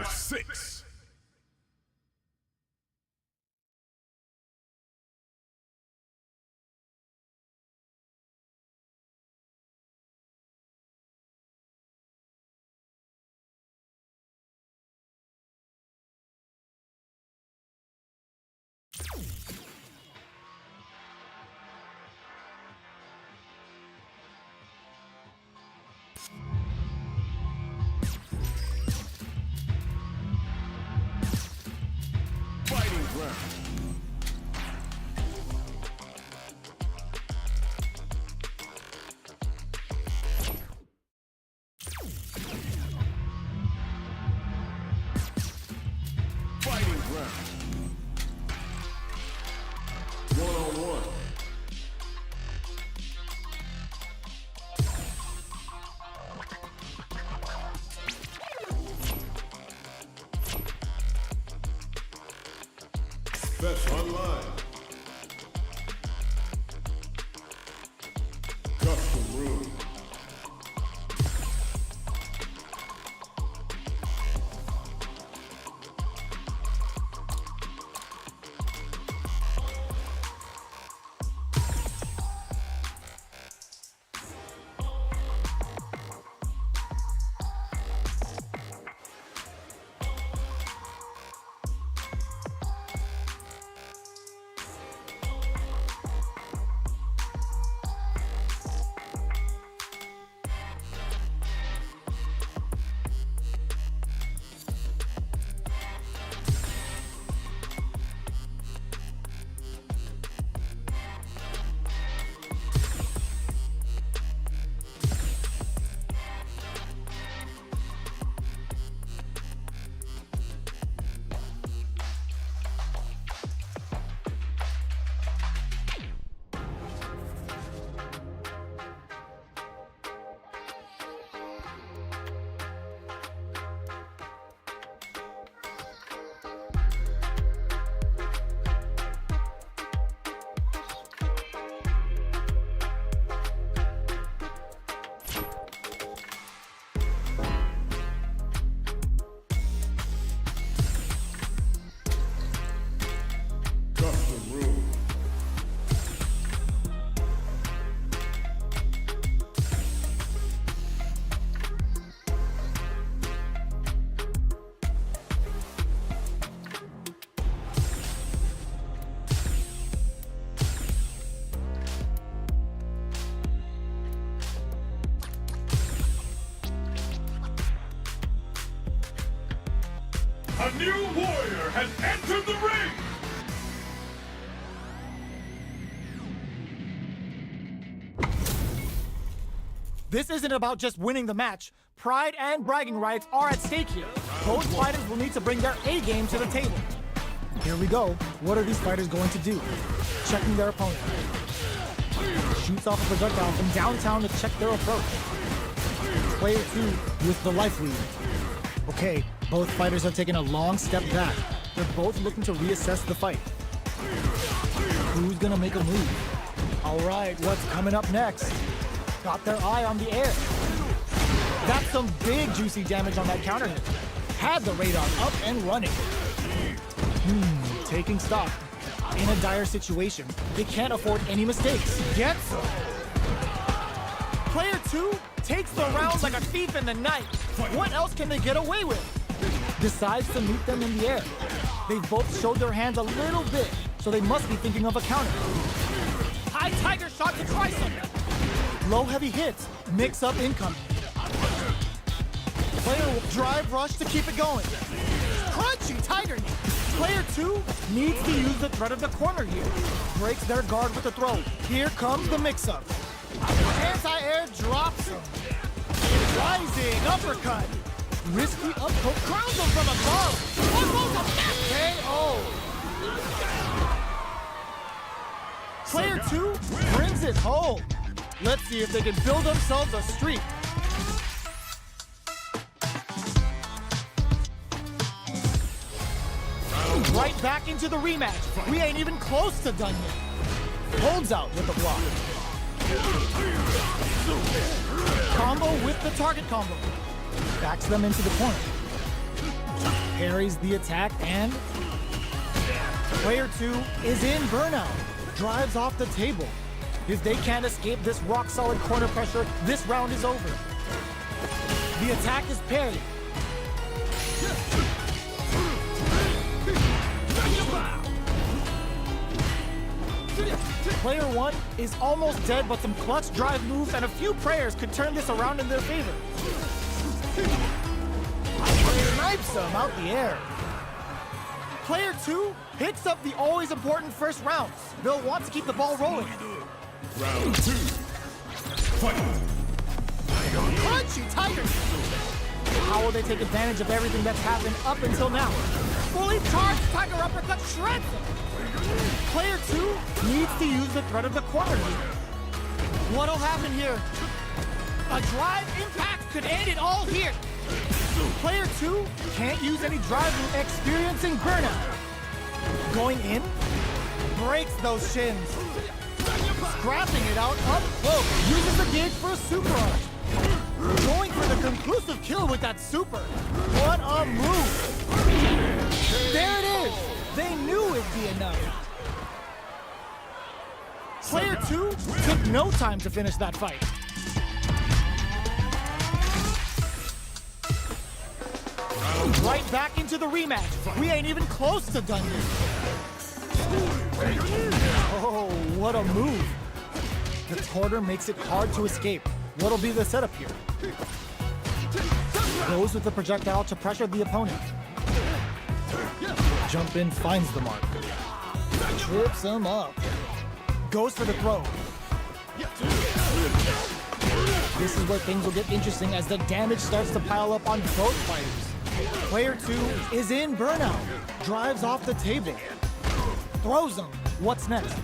SF6. Fighting ground. Fighting ground. One-on-one. Best online. Custom room. Custom room. A new warrior has entered the ring! This isn't about just winning the match. Pride and bragging rights are at stake here. Both fighters will need to bring their A game to the table. Here we go. What are these fighters going to do? Checking their opponent. Shoots off a projectile from downtown to check their approach. Player 2 with the life lead. Okay, both fighters are taking a long step back. They're both looking to reassess the fight. Who's gonna make a move? All right, what's coming up next? Got their eye on the air. That's some big juicy damage on that counter hit. Had the radar up and running. Taking stock. In a dire situation, they can't afford any mistakes. Get some. Player 2 takes the round like a thief in the night. What else can they get away with? Decides to meet them in the air. They both showed their hands a little bit, so they must be thinking of a counter. High tiger shot to try something. Low heavy hits, mix up incoming. Player will drive rush to keep it going. Crunchy tiger knee. Player 2 needs to use the threat of the corner here. Breaks their guard with a throw. Here comes the mix-up. Anti-air drops him. Rising uppercut. Risky uppercut crowns him from above. Almost a KO. Player 2 brings it home. Let's see if they can build themselves a streak. Right back into the rematch. We ain't even close to done yet. Holds out with the block. Combo with the target combo. Backs them into the corner. Parries the attack and player 2 is in burnout. Drives off the table. If they can't escape this rock-solid corner pressure, this round is over. The attack is parried. Player 1 is almost dead, but some clutch drive moves and a few prayers could turn this around in their favor. Snipes them out the air. Player 2 picks up the always important first rounds. They'll want to keep the ball rolling. Round 2. Fight! Crunchy Tiger! How will they take advantage of everything that's happened up until now? Fully charged Tiger Uppercut shreds them. Player 2 needs to use the threat of the corner here. What'll happen here? A drive impact could end it all here. Player 2 can't use any drive move, experiencing burnout. Going in, breaks those shins. Scrapping it out up close, uses the gauge for a super arch. Going for the conclusive kill with that super. What a move! There it is! They knew it'd be enough. Player 2 took no time to finish that fight. Right back into the rematch. We ain't even close to done yet. Oh, what a move. The corner makes it hard to escape. What'll be the setup here? Goes with the projectile to pressure the opponent. Jump in, finds the mark. Trips him up. Goes for the throw. This is where things will get interesting as the damage starts to pile up on both fighters. Player 2 is in burnout. Drives off the table. Throws him. What's next?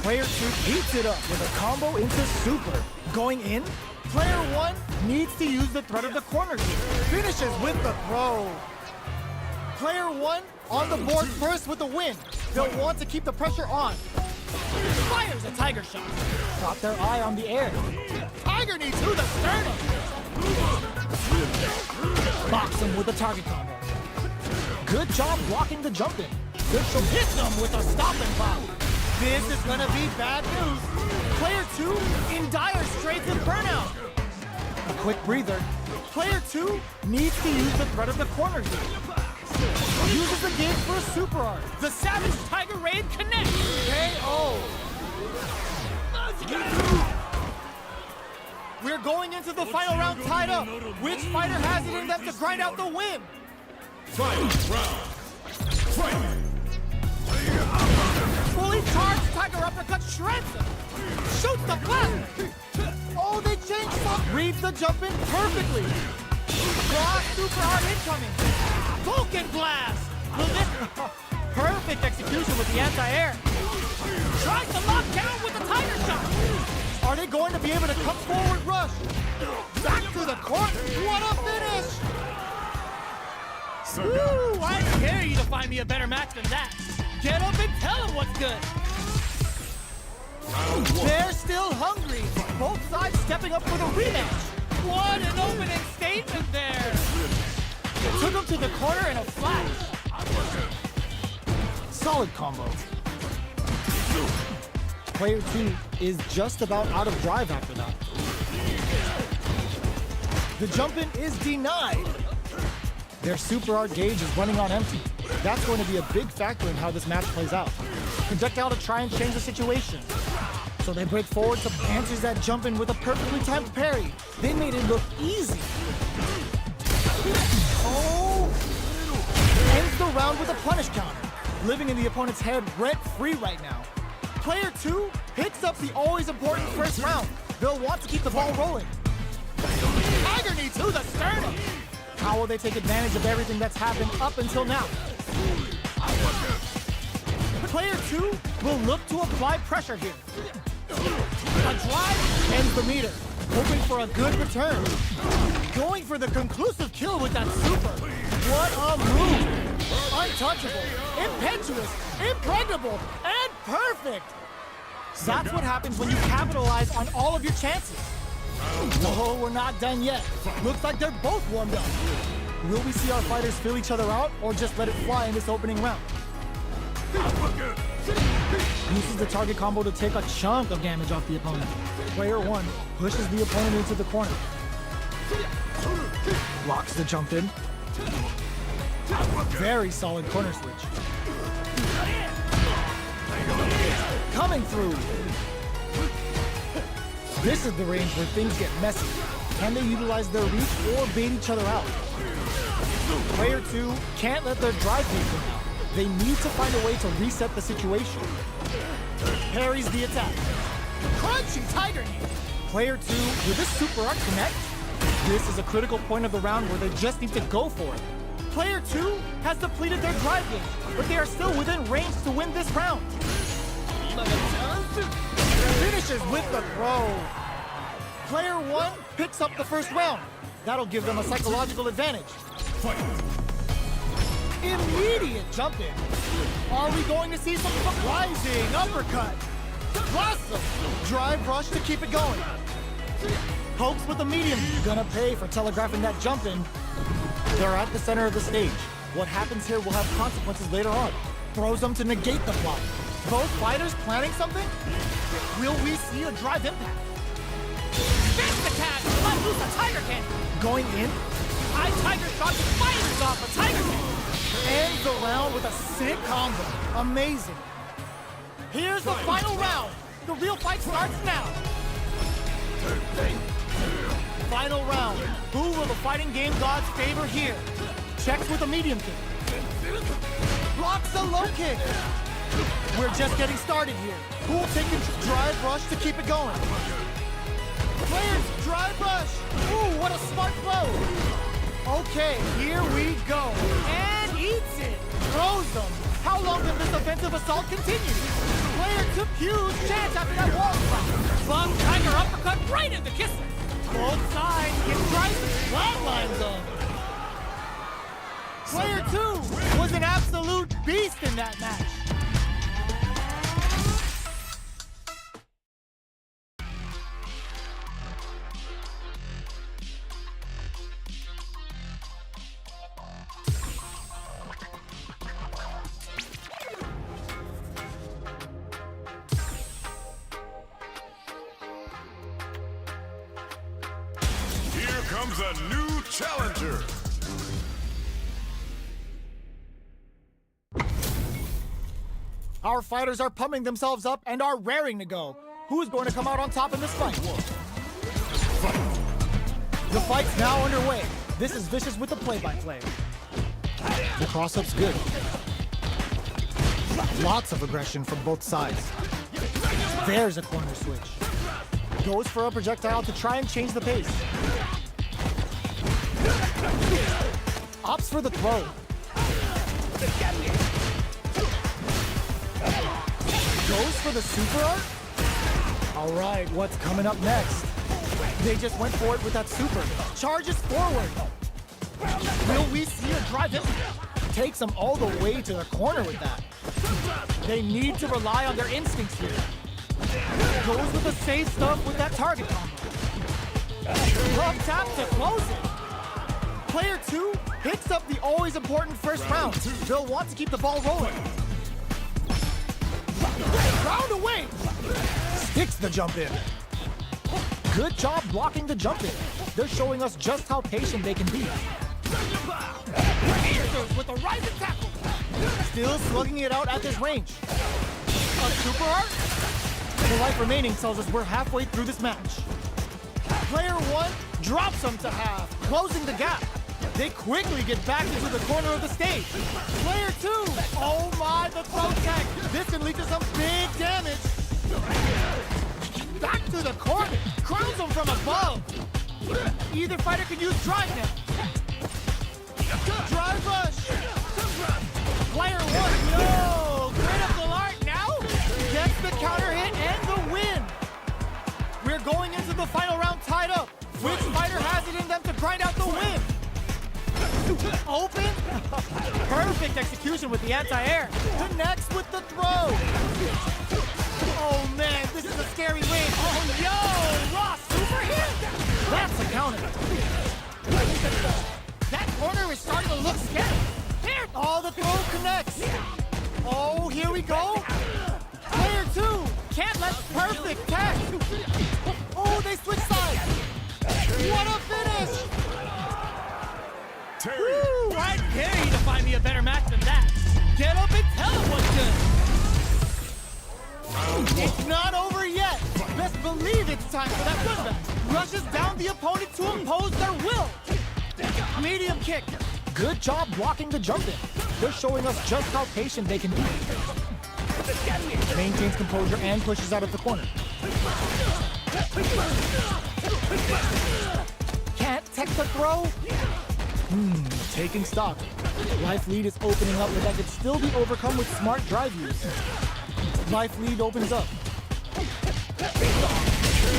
Player 2 heats it up with a combo into super. Going in, player 1 needs to use the threat of the corner here. Finishes with the throw. Player 1 on the board first with the win. They'll want to keep the pressure on. Fires a Tiger shot. Got their eye on the air. Tiger knee to the sternum. Box him with a target combo. Good job blocking the jump in. She'll hit them with a stopping pop. This is gonna be bad news. Player 2 in dire straits with burnout. A quick breather. Player 2 needs to use the threat of the corner here. Uses the gauge for a super art. The Savage Tiger Raid connects. KO. We're going into the final round tied up. Which fighter has it in them to grind out the win? Final round. Fight! Fully charged Tiger Uppercut shreds him. Shoots the plasma. Oh, they changed some. Reads the jump in perfectly. Cross super hard incoming. Vulcan blast. Will this... Perfect execution with the anti-air. Tries to lock down with the Tiger shot. Are they going to be able to come forward rush? Back to the court. What a finish. Woo, I dare you to find me a better match than that. Get up and tell them what's good. They're still hungry. Both sides stepping up for the rematch. What an opening statement there. Took him to the corner in a flash. Solid combo. Player 2 is just about out of drive after that. The jump-in is denied. Their super art gauge is running on empty. That's going to be a big factor in how this match plays out. Projectile to try and change the situation. So they break forward to answers that jump in with a perfectly timed parry. They made it look easy. Oh! Ends the round with a punish counter. Living in the opponent's head rent-free right now. Player 2 picks up the always important first round. They'll want to keep the ball rolling. Tiger knee to the sternum. How will they take advantage of everything that's happened up until now? Player 2 will look to apply pressure here. A drive ends the meter, hoping for a good return. Going for the conclusive kill with that super. What a move! Untouchable, impetuous, impregnable, and perfect! That's what happens when you capitalize on all of your chances. Oh, we're not done yet. Looks like they're both warmed up. Will we see our fighters fill each other out or just let it fly in this opening round? Uses the target combo to take a chunk of damage off the opponent. Player 1 pushes the opponent into the corner. Blocks the jump in. Very solid corner switch. Coming through. This is the range where things get messy. Can they utilize their reach or bait each other out? Player 2 can't let their drive bait them out. They need to find a way to reset the situation. Parries the attack. Crunchy Tiger Knee. Player 2, will this super art connect? This is a critical point of the round where they just need to go for it. Player 2 has depleted their drive gauge, but they are still within range to win this round. Finishes with the throw. Player 1 picks up the first round. That'll give them a psychological advantage. Immediate jump in. Are we going to see some rising uppercut? Awesome. Drive rush to keep it going. Pokes with the medium. Gonna pay for telegraphing that jump in. They're at the center of the stage. What happens here will have consequences later on. Throws them to negate the block. Both fighters planning something? Will we see a drive impact? Fist attack! Let loose a Tiger Candy! Going in? High Tiger shot fires off a Tiger Candy! Ends the round with a sick combo. Amazing. Here's the final round. The real fight starts now. Final round. Who will the fighting game gods favor here? Checks with a medium kick. Blocks a low kick. We're just getting started here. Who will take a drive rush to keep it going? Players, drive rush. Ooh, what a smart blow. Okay, here we go. And eats it. Throws them. How long can this offensive assault continue? Player took huge chance after that wall spot. Bum Tiger uppercut right in the kisser. Both sides get right to the flatline zone. Player 2 was an absolute beast in that match. Comes a new challenger. Our fighters are pumping themselves up and are raring to go. Who's going to come out on top in this fight? The fight's now underway. This is Vicious with the play-by-play. The cross-up's good. Lots of aggression from both sides. There's a corner switch. Goes for a projectile to try and change the pace. Opts for the throw. Goes for the super art? All right, what's coming up next? They just went for it with that super. Charges forward. Will we see a drive in? Takes them all the way to the corner with that. They need to rely on their instincts here. Goes with the safe stuff with that target combo. Love tap to close it. Player 2 picks up the always important first round. They'll want to keep the ball rolling. Round away. Sticks the jump in. Good job blocking the jump in. They're showing us just how patient they can be. With a rising tackle. Still slugging it out at this range. A super art? The life remaining tells us we're halfway through this match. Player 1 drops them to half, closing the gap. They quickly get back into the corner of the stage. Player 2, oh my, the throw tag. This can lead to some big damage. Back to the corner, crowns them from above. Either fighter can use drive now. Drive rush. Player 1, no, critical art now. Gets the counter hit and the win. We're going into the final round tied up. Which fighter has it in them to grind out the win? Open. Perfect execution with the anti-air. Connects with the throw. Oh man, this is a scary win. Oh yo, Ross super hit. That's a counter. That corner is looks scary. Here! Oh, the throw connects. Oh, here we go. Player 2 can't let perfect tag. Oh, they switch sides. What a finish! Woo! I dare you to find me a better match than that. Get up and tell him what's good. It's not over yet. Best believe it's time for that run back. Rushes down the opponent to impose their will. Medium kick. Good job blocking the jump in. They're showing us just how patient they can be. Maintains composure and pushes out of the corner. Can't tech the throw. Taking stock. Life lead is opening up, but that could still be overcome with smart drive use. Life lead opens up.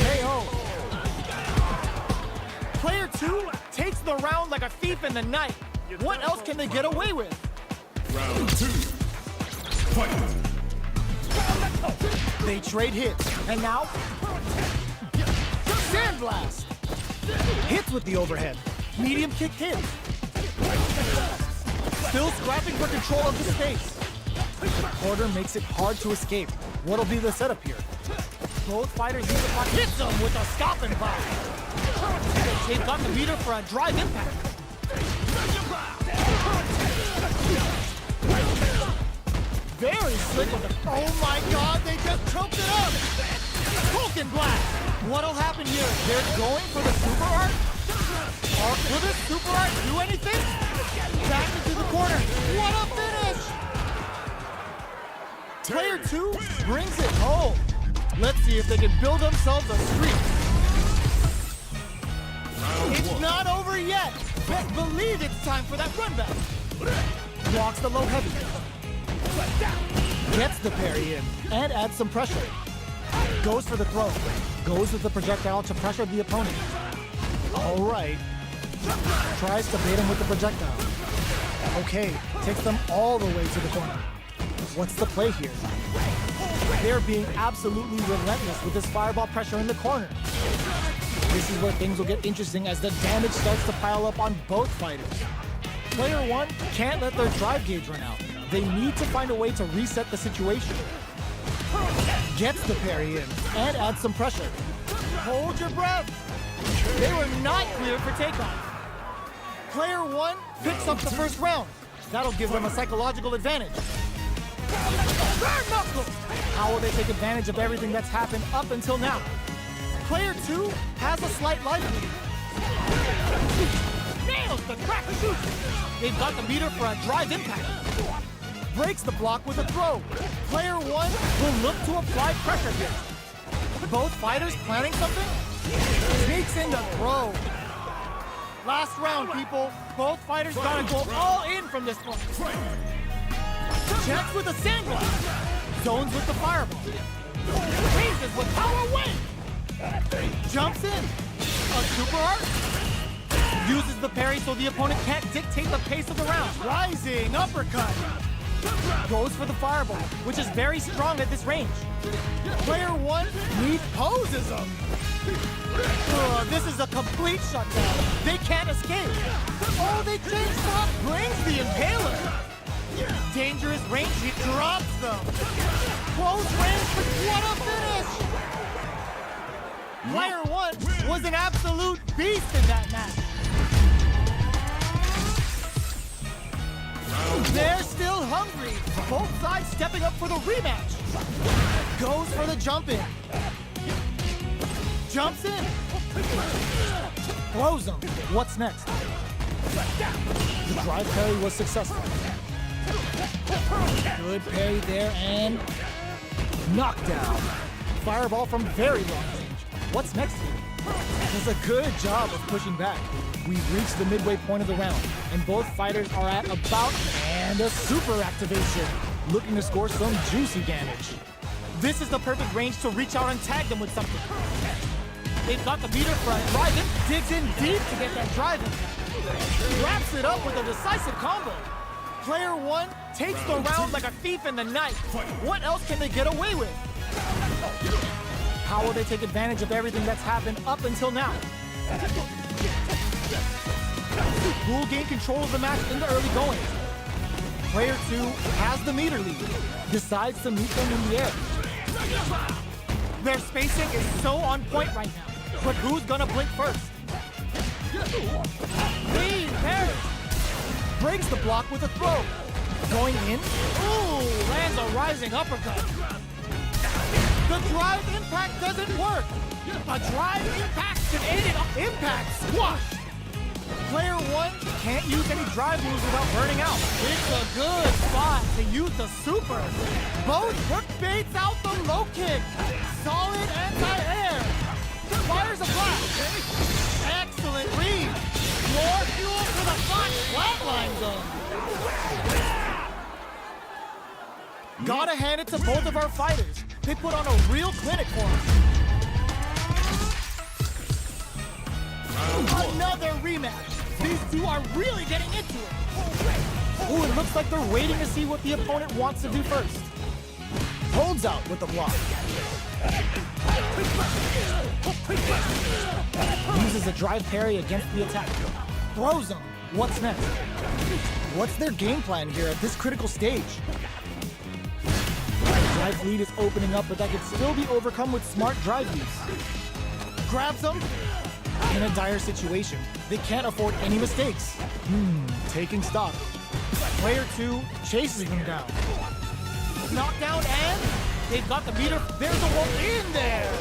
KO. Player 2 takes the round like a thief in the night. What else can they get away with? Round 2. Fight. They trade hits, and now Sandblast. Hits with the overhead. Medium kick hits. Still scrapping for control of the space. The quarter makes it hard to escape. What'll be the setup here? Both fighters use the block. Hits them with a stopping block. They've got the meter for a drive impact. Very slick with the... Oh my god, they just choked it up! Vulcan Blast! What'll happen here? They're going for the super art? Or will this super art do anything? Back into the corner. What a finish! Player 2 brings it home. Let's see if they can build themselves a streak. It's not over yet. Best believe it's time for that run back. Blocks the low heavy. Gets the parry in and adds some pressure. Goes for the throw. Goes with the projectile to pressure the opponent. All right. Tries to bait him with the projectile. Okay, takes them all the way to the corner. What's the play here? They're being absolutely relentless with this fireball pressure in the corner. This is where things will get interesting as the damage starts to pile up on both fighters. Player 1 can't let their drive gauge run out. They need to find a way to reset the situation. Gets the parry in and adds some pressure. Hold your breath. They were not cleared for takeoff. Player 1 picks up the first round. That'll give them a psychological advantage. Bare knuckles! How will they take advantage of everything that's happened up until now? Player 2 has a slight life lead. Nails the crack shoot! They've got the meter for a drive impact. Breaks the block with a throw. Player 1 will look to apply pressure here. Both fighters planning something? Sneaks in the throw. Last round, people. Both fighters gotta go all in from this point. Checks with a sandblast. Zones with the fireball. Raises with power wave. Jumps in. A super art. Uses the parry so the opponent can't dictate the pace of the round. Rising uppercut. Goes for the fireball, which is very strong at this range. Player 1 reposes him. This is a complete shutdown. They can't escape. Oh, they change stop. Brings the impaler. Dangerous range, he drops them. Close range, but what a finish! Player 1 was an absolute beast in that match. They're still hungry. Both sides stepping up for the rematch. Goes for the jump in. Jumps in. Throws him. What's next? The drive parry was successful. Good parry there and knockdown. Fireball from very long range. What's next here? Does a good job of pushing back. We've reached the midway point of the round, and both fighters are at about and a super activation, looking to score some juicy damage. This is the perfect range to reach out and tag them with something. They've got the meter for a drive in, digs in deep to get that drive in. Wraps it up with a decisive combo. Player 1 takes the round like a thief in the night. What else can they get away with? How will they take advantage of everything that's happened up until now? who will gain control of the match in the early going. Player 2 has the meter lead, decides to meet them in the air. Their spacing is so on point right now, but who's gonna blink first? Clean parry! Breaks the block with a throw. Going in. Ooh, lands a rising uppercut. The drive impact doesn't work. A drive impact should aid it. Impact squash. Player 1 can't use any drive moves without burning out. It's a good spot To use the super. Both work baits out the low kick. Solid anti-air. Fires a blast. Excellent read. More fuel for the Fox flatline zone. Gotta hand it to both of our fighters. They put on a real clinic for us. Another rematch. These two are really getting into it. Ooh, it looks like they're waiting to see what the opponent wants to do first. Holds out with the block. Uses a drive parry against the attack. Throws him. What's next? What's their game plan here at this critical stage? Drive lead is opening up, but that can still be overcome with smart drive use. Grabs him. In a dire situation, they can't afford any mistakes. Taking stock. Player 2 chases them down. Knockdown and they've got the meter. There's a wall in there.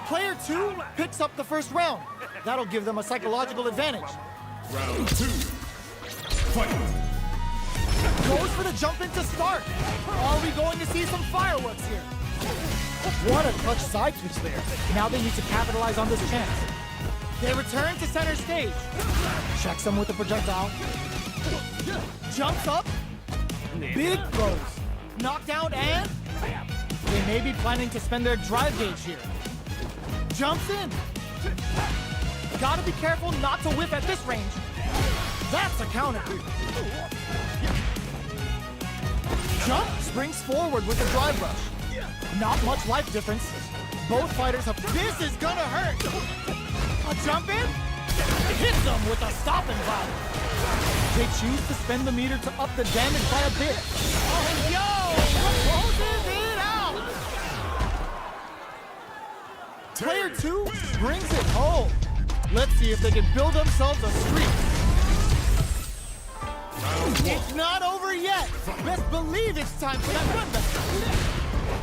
Player 2 picks up the first round. That'll give them a psychological advantage. Round 2. Fight. Goes for the jump in to start. Are we going to see some fireworks here? What a clutch side switch there. Now they need to capitalize on this chance. They return to center stage. Checks them with the projectile. Jumps up. Big throws. Knockdown and they may be planning to spend their drive gauge here. Jumps in. Gotta be careful not to whip at this range. That's a counter. Jump springs forward with a drive rush. Not much life difference. Both fighters have. This is gonna hurt. A jump in? Hits them with a stopping blow. They choose to spend the meter to up the damage by a bit. Oh, yo! Closes it out! Player 2 brings it home. Let's see if they can build themselves a streak. It's not over yet. Best believe it's time for that run back.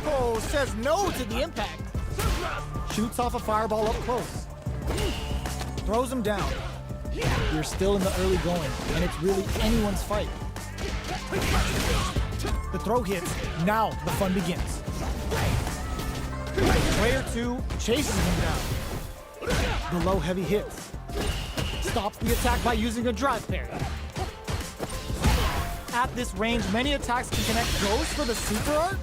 Oh, says no to the impact. Shoots off a fireball up close. Throws him down. You're still in the early going, and it's really anyone's fight. The throw hits. Now the fun begins. Player 2 chases him down. The low heavy hits. Stops the attack by using a drive parry. At this range, many attacks can connect. Goes for the super art.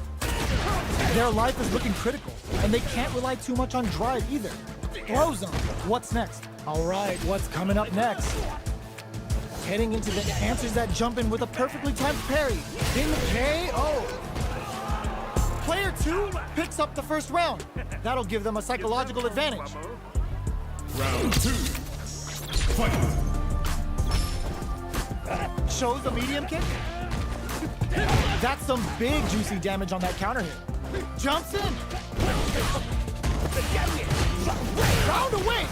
Their life is looking critical, and they can't rely too much on drive either. Throws them. What's next? All right, what's coming up next? Heading into the answers that jump in with a perfectly timed parry. In the KO. Player 2 picks up the first round. That'll give them a psychological advantage. Round 2. Fight. Shows a medium kick. That's some big juicy damage on that counter hit. Jumps in. Round away.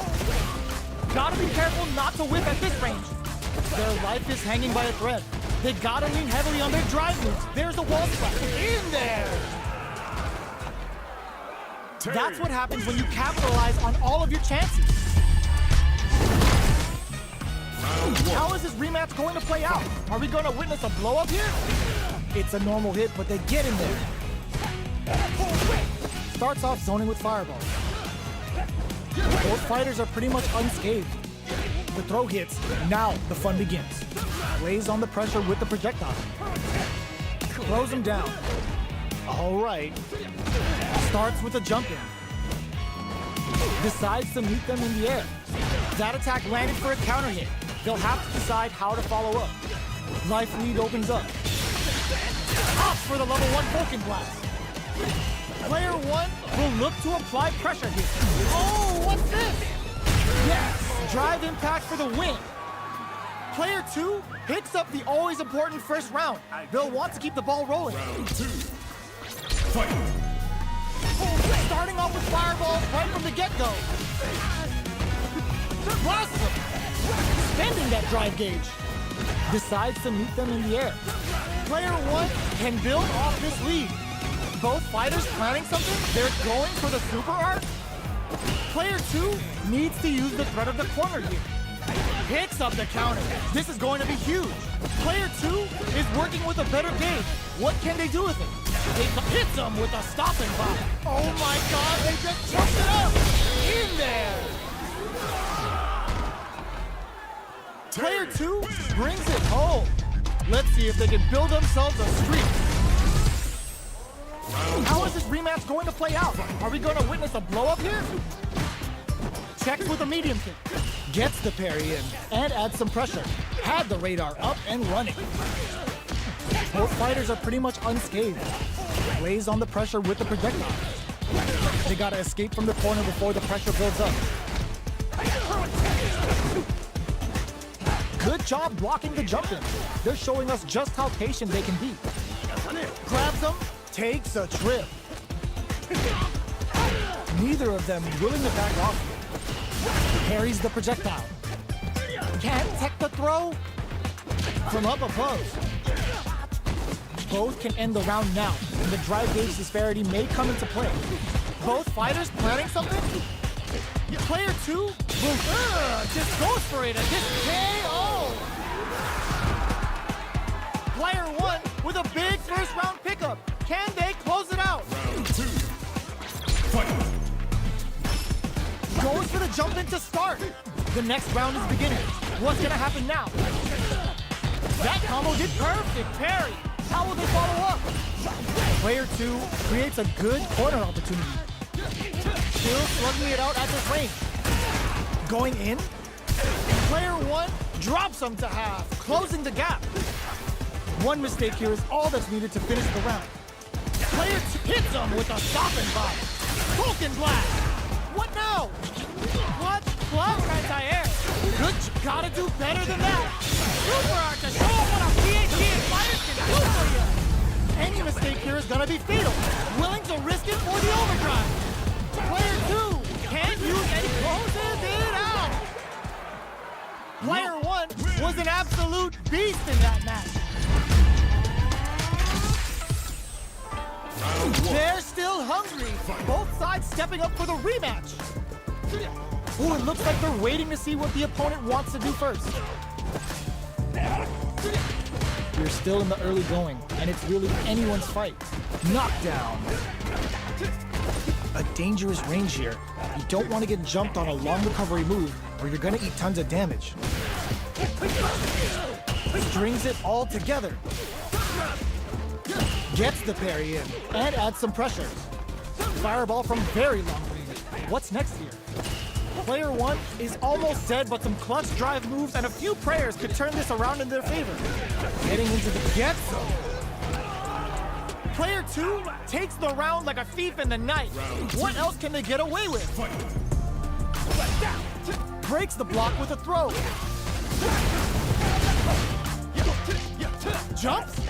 Gotta be careful not to whip at this range. Their life is hanging by a thread. They gotta lean heavily on their drive moves. There's a wall splash. In there. That's what happens when you capitalize on all of your chances. How is this rematch going to play out? Are we going to witness a blow-up here? It's a normal hit, but they get in there. Starts off zoning with fireballs. Both fighters are pretty much unscathed. The throw hits. Now the fun begins. Lays on the pressure with the projectile. Throws him down. All right. Starts with a jump in. Decides to meet them in the air. That attack landed for a counter hit. They'll have to decide how to follow up. Life lead opens up. Ops for the level 1 Vulcan Blast. Player 1 will look to apply pressure here. Oh, what's this? Yes! Drive impact for the win. Player 2 picks up the always important first round. They'll want to keep the ball rolling. Round 2. Fight. Starting off with fireballs right from the get-go. Blasts them. Spending that drive gauge. Decides to meet them in the air. Player 1 can build off this lead. Both fighters planning something, they're going for the super art. Player 2 needs to use the threat of the corner here. Picks up the counter. This is going to be huge. Player 2 is working with a better gauge. What can they do with it? They hit them with a stopping block. Oh my god, they just chucked it up! In there! Player 2 brings it home. Let's see if they can build themselves a streak. How is this rematch going to play out? Are we going to witness a blow-up here? Checks with a medium kick. Gets the parry in and adds some pressure. Had the radar up and running. Both fighters are pretty much unscathed. Lays on the pressure with the projectile. They gotta escape from the corner before the pressure builds up. Good job blocking the jump in. They're showing us just how patient they can be. Grabs them, takes a trip. Neither of them willing to back off. Parries the projectile. Can't tech the throw from up above. Both can end the round now, and the drive gauge disparity may come into play. Both fighters planning something? Player 2 will just goes for it and just KO! Player 1 with a big first round pickup. Can they close it out? Round 2. Fight. Goes for the jump in to start. The next round is beginning. What's gonna happen now? That combo did perfect parry. How will they follow up? Player 2 creates a good corner opportunity. Still slugging it out at this range. Going in. Player 1 drops him to half, closing the gap. One mistake here is all that's needed to finish the round. Player 2 hits him with a stopping block. Vulcan blast. What now? What? Plus anti-air. Good. Gotta do better than that. Super art to show off what a PhD in fighters can do for you. Any mistake here is gonna be fatal. Willing to risk it for the overdrive. Player 2 can't use any closes it out. Player 1 was an absolute beast in that match. They're still hungry. Both sides stepping up for the rematch. Ooh, it looks like they're waiting to see what the opponent wants to do first. You're still in the early going, and it's really anyone's fight. Knockdown. A dangerous range here. You don't want to get jumped on a long recovery move, or you're gonna eat tons of damage. Strings it all together. Gets the parry in, and adds some pressure. Fireball from very long range. What's next here? Player 1 is almost dead, but some clutch drive moves and a few prayers could turn this around in their favor. Getting into the get zone. Player 2 takes the round like a thief in the night. What else can they get away with? Breaks the block with a throw. Jumps.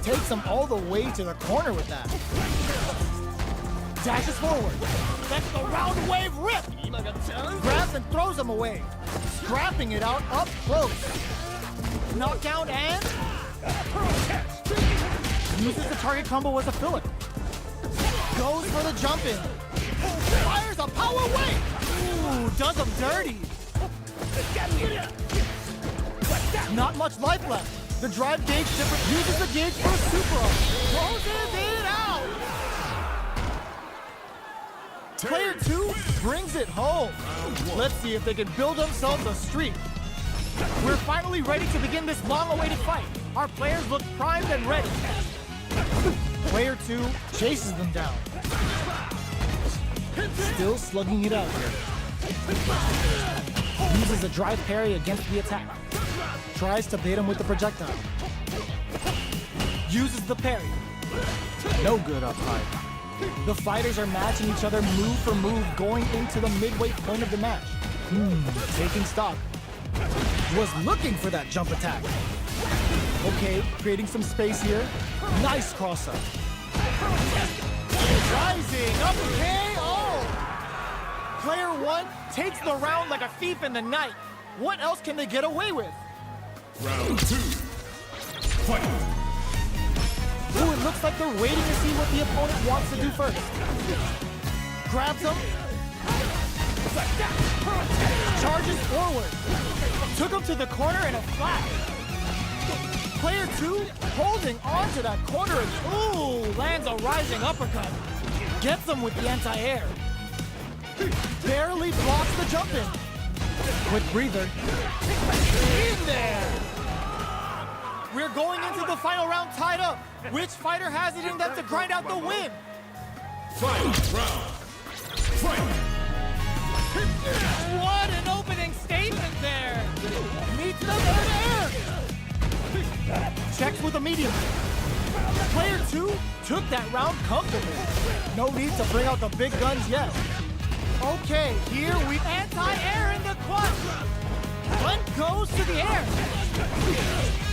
Takes him all the way to the corner with that. Dashes forward. That's the round wave rip. Grabs and throws him away. Scrapping it out up close. Knockdown and uses the target combo as a filler. Goes for the jump in. Fires a power wave. Ooh, does him dirty. Not much life left. The drive gauge different uses the gauge for a super up. Closes it out. Player 2 brings it home. Let's see if they can build themselves a streak. We're finally ready to begin this long-awaited fight. Our players look primed and ready. Player 2 chases them down. Still slugging it out here. Uses a drive parry against the attack. Tries to bait him with the projectile. Uses the parry. No good up high. The fighters are matching each other move for move going into the midway point of the match. Taking stock. Was looking for that jump attack. Okay, creating some space here. Nice cross-up. Rising up KO! Player 1 takes the round like a thief in the night. What else can they get away with? Round 2. Fight. Ooh, it looks like they're waiting to see what the opponent wants to do first. Grabs him. Charges forward. Took him to the corner in a flash. Player 2 holding on to that corner and ooh, lands a rising uppercut. Gets him with the anti-air. Barely blocks the jump in. Quick breather. In there! We're going into the final round tied up. Which fighter has it in them to grind out the win? Final round. Fight. What an opening statement there! Meets the air. Checks with a medium. Player 2 took that round comfortably. No need to bring out the big guns yet. Okay, here we anti-air in the clutch. One goes to the air.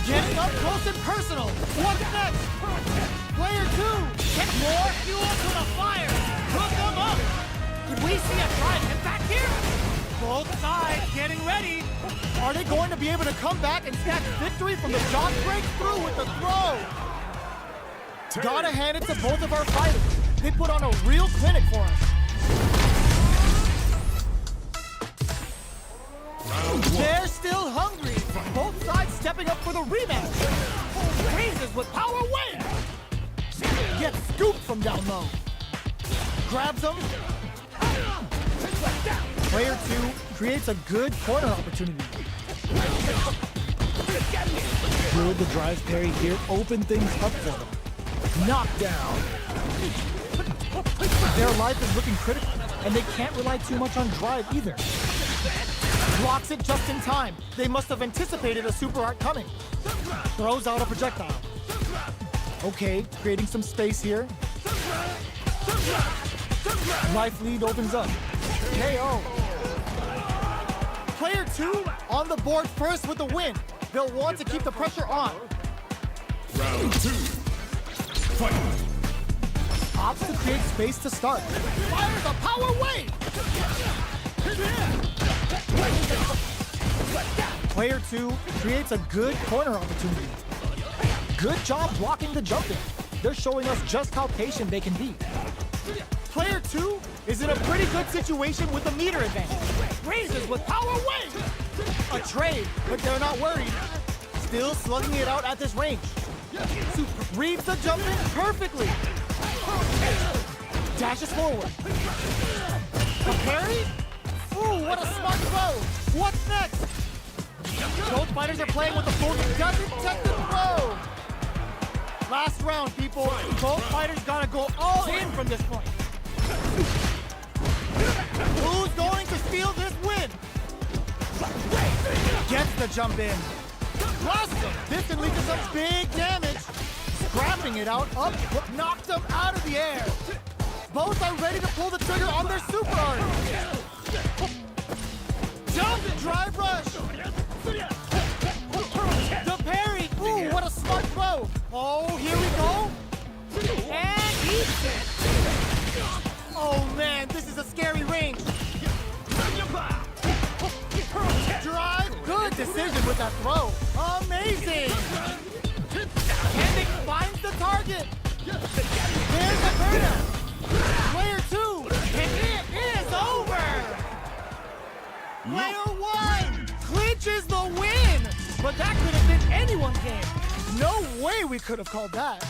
Getting up close and personal. What's next? Player 2 get more fuel to the fire. Hook them up. Could we see a try impact here? Both sides getting ready. Are they going to be able to come back and snatch victory from the jaw breakthrough with the throw? Gotta hand it to both of our fighters. They put on a real clinic for us. They're still hungry. Both sides stepping up for the rematch. Raises with power weight. Gets scooped from down low. Grabs him. Player 2 creates a good corner opportunity. Good the drive parry here. Open things up for them. Knockdown. Their life is looking critical, and they can't rely too much on drive either. Blocks it just in time. They must have anticipated a super art coming. Throws out a projectile. Okay, creating some space here. Life lead opens up. KO. Player 2 on the board first with the win. They'll want to keep the pressure on. Round 2. Fight. Opts to create space to start. Fires a power wave. Player 2 creates a good corner opportunity. Good job blocking the jump in. They're showing us just how patient they can be. Player 2 is in a pretty good situation with a meter advantage. Raises with power wave. A trade, but they're not worried. Still slugging it out at this range. Reads the jump in perfectly. Dashes forward. A parry? Ooh, what a smart throw. What's next? Both fighters are playing with the full. Doesn't check the throw. Last round, people. Both fighters gotta go all in from this point. Who's going to steal this win? Gets the jump in. Blasts him. This can lead to some big damage. Scrapping it out, up, knocked him out of the air. Both are ready to pull the trigger on their super art. Jump and drive rush. The parry. Ooh, what a smart throw. Oh, here we go. And eats it. Oh man, this is a scary range. Drive, good decision with that throw. Amazing. Hendrick finds the target. There's the burner. Player 2, and it is over. Player 1 clinches the win. But that could have been anyone's game. No way we could have called that.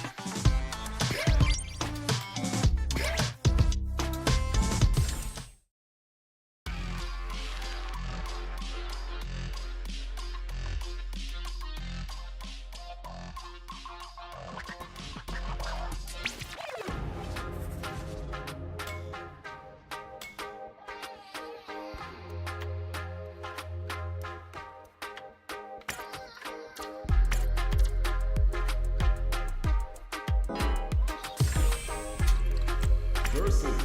Versus